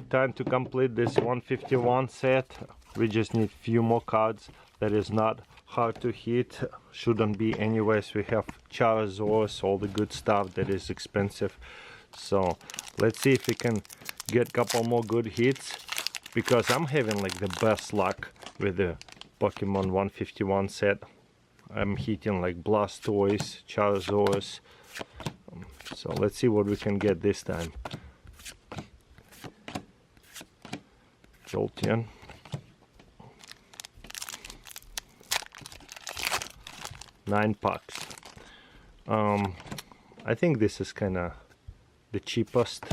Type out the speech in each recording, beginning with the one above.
time to complete this 151 set. We just need few more cards. That is not hard to hit, shouldn't be anyways. We have Charizards, all the good stuff that is expensive. So let's see if we can get a couple more good hits, because I'm having like the best luck with the Pokemon 151 set. I'm hitting like Blastoise, Charizards. So let's see what we can get this time. Jolteon. Nine packs. I think this is kind of the cheapest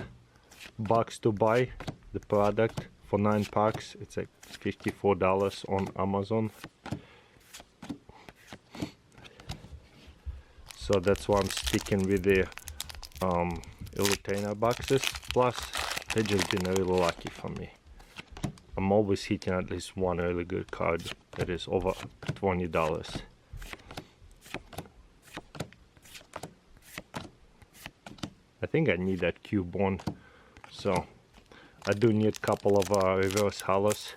box to buy the product for 9 packs. It's like $54 on Amazon. So that's why I'm sticking with the Elitainer boxes. Plus, they've just been really lucky for me. I'm always hitting at least one really good card that is over $20. I think I need that Cubone, so I do need a couple of reverse halos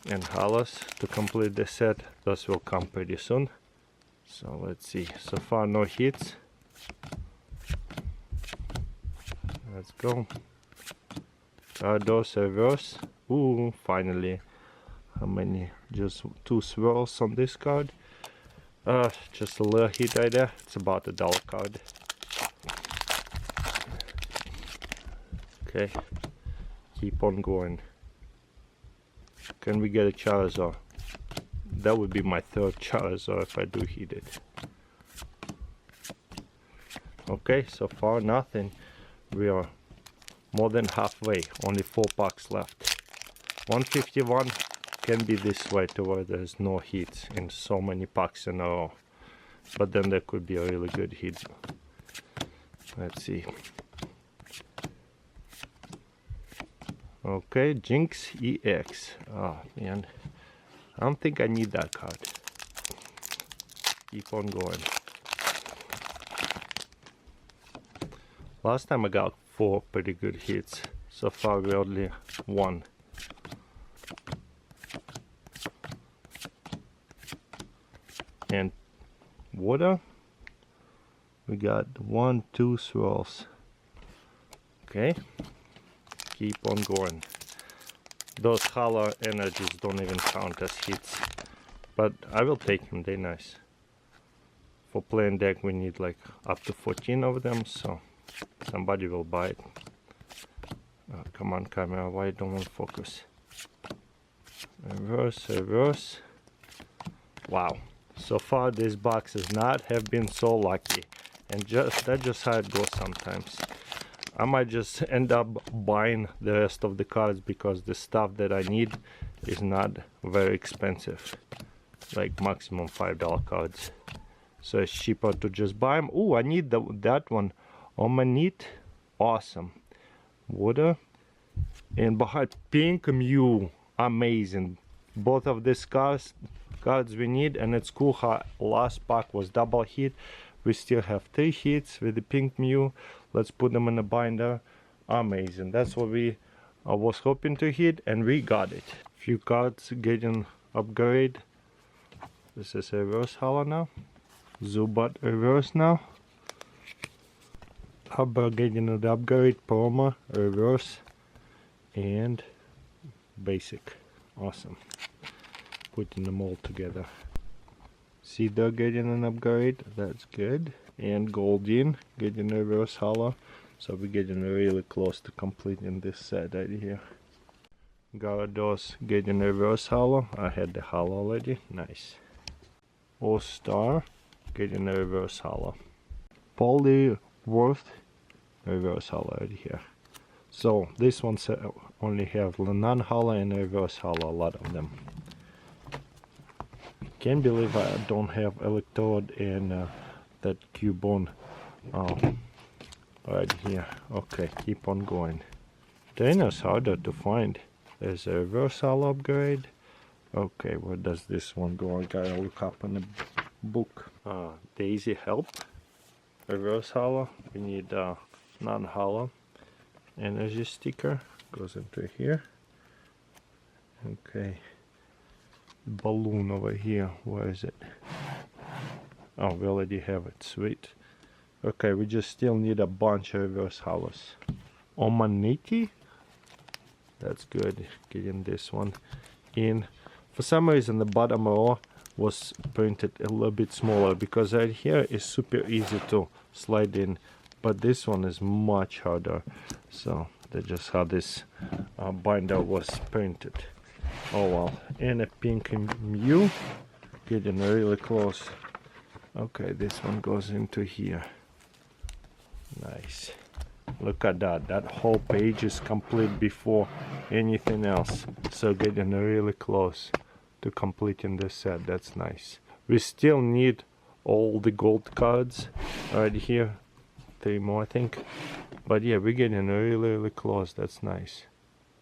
and halos to complete the set. Those will come pretty soon. So let's see. So far no hits. Let's go. Those reverse. Ooh, finally. How many? Just 2 swirls on this card. Just a little hit right there. It's about $1 card. Okay, keep on going. Can we get a Charizard? That would be my 3rd Charizard if I do hit it. Okay, so far nothing. We are more than halfway, only 4 packs left. 151 can be this way to where there's no hits in so many packs in a row. But then there could be a really good hit. Let's see. Okay, Jinx EX. Oh man, I don't think I need that card. Keep on going. Last time I got 4 pretty good hits. So far we only 1. And water, we got 1, 2 swirls. Okay. Keep on going. Those hollow energies don't even count as hits, but I will take them. They're nice. For playing deck we need like up to 14 of them, so somebody will buy it. Come on camera, why don't want to focus? Reverse, reverse. Wow, so far this box has not have been so lucky, and that's just how it goes sometimes. I might just end up buying the rest of the cards because the stuff that I need is not very expensive, like maximum $5 cards. So it's cheaper to just buy them. Oh, I need that one. Omanite, awesome. Water and behind pink Mew, amazing. Both of these cards we need, and it's cool how last pack was double hit. We still have 3 hits with the pink Mew. Let's put them in a binder. Amazing. That's what we was hoping to hit, and we got it. Few cards getting upgrade. This is a reverse holo now. Zubat reverse now. Hubba getting an upgrade. Promo reverse. And basic. Awesome. Putting them all together. Cedar getting an upgrade, that's good. And Goldeen getting a reverse holo. So we're getting really close to completing this set right here. Gyarados getting a reverse holo. I had the holo already, nice. All-Star getting a reverse holo. Poliwrath reverse holo right here. So this one only have non-holo and reverse holo, a lot of them. Can't believe I don't have Electrode and that Cubone right here. Okay, keep on going. Trainer's harder to find. There's a reverse holo upgrade. Okay, where does this one go? I gotta look up in the book. Daisy Help. Reverse holo. We need non-holo energy sticker. Goes into here. Okay. Balloon over here. Where is it? Oh, we already have it. Sweet. Okay, we just still need a bunch of reverse hollows. Omaniki? That's good. Getting this one in. For some reason the bottom row was printed a little bit smaller, because right here is super easy to slide in, but this one is much harder. So that's just how this binder was printed. Oh well. And a pink Mew. Getting really close. Okay, this one goes into here. Nice. Look at that. That whole page is complete before anything else. So getting really close to completing this set. That's nice. We still need all the gold cards right here. 3 more, I think. But yeah, we're getting really close. That's nice.